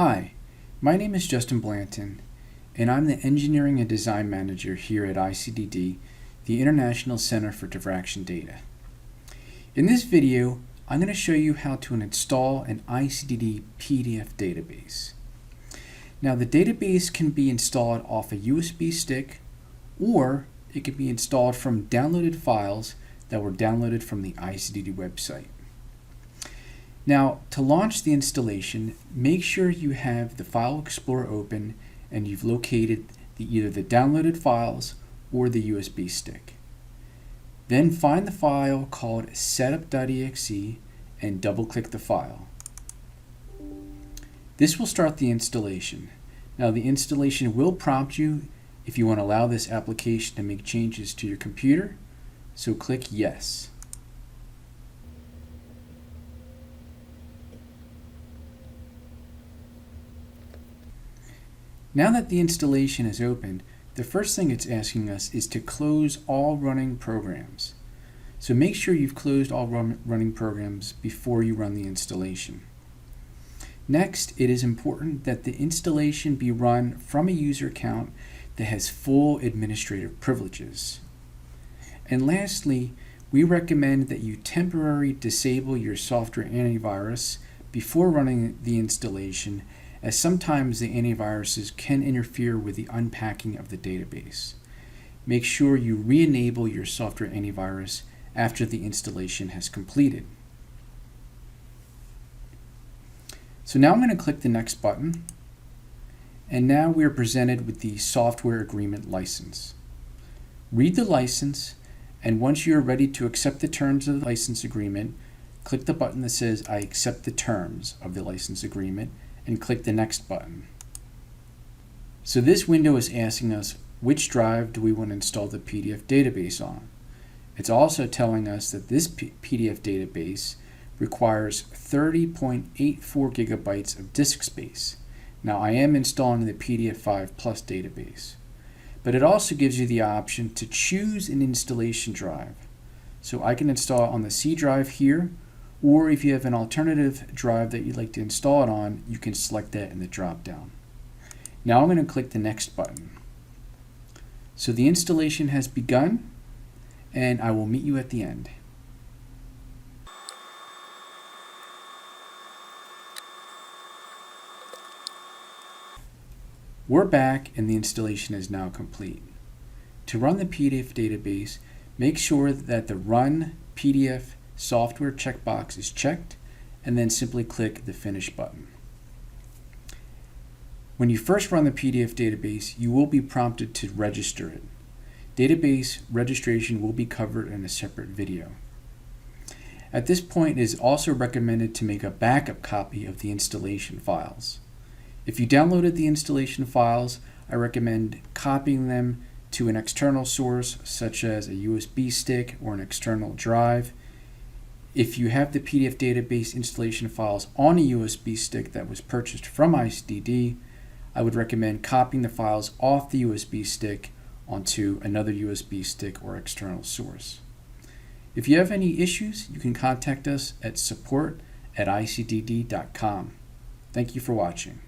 Hi, my name is Justin Blanton, and I'm the Engineering and Design Manager here at ICDD, the International Center for Diffraction Data. In this video, I'm going to show you how to install an ICDD PDF database. Now, the database can be installed off a USB stick, or it can be installed from downloaded files that were downloaded from the ICDD website. Now, to launch the installation, make sure you have the File Explorer open and you've located either the downloaded files or the USB stick. Then find the file called setup.exe and double-click the file. This will start the installation. Now, the installation will prompt you if you want to allow this application to make changes to your computer, so click Yes. Now that the installation is opened, the first thing it's asking us is to close all running programs. So make sure you've closed all running programs before you run the installation. Next, it is important that the installation be run from a user account that has full administrative privileges. And lastly, we recommend that you temporarily disable your software antivirus before running the installation, as sometimes the antiviruses can interfere with the unpacking of the database. Make sure you re-enable your software antivirus after the installation has completed. So now I'm going to click the Next button, and now we are presented with the software agreement license. Read the license, and once you are ready to accept the terms of the license agreement, click the button that says I accept the terms of the license agreement, and click the Next button. So this window is asking us which drive do we want to install the PDF database on. It's also telling us that this PDF database requires 30.84 gigabytes of disk space. Now, I am installing the PDF5 Plus database, but it also gives you the option to choose an installation drive. So I can install it on the C drive here, or if you have an alternative drive that you'd like to install it on, you can select that in the drop-down. Now I'm going to click the Next button. So the installation has begun, and I will meet you at the end. We're back, and the installation is now complete. To run the PDF database, make sure that the Run PDF Software checkbox is checked, and then simply click the Finish button. When you first run the PDF database, you will be prompted to register it. Database registration will be covered in a separate video. At this point, it is also recommended to make a backup copy of the installation files. If you downloaded the installation files, I recommend copying them to an external source, such as a USB stick or an external drive. If you have the PDF database installation files on a USB stick that was purchased from ICDD, I would recommend copying the files off the USB stick onto another USB stick or external source. If you have any issues, you can contact us at support@icdd.com. Thank you for watching.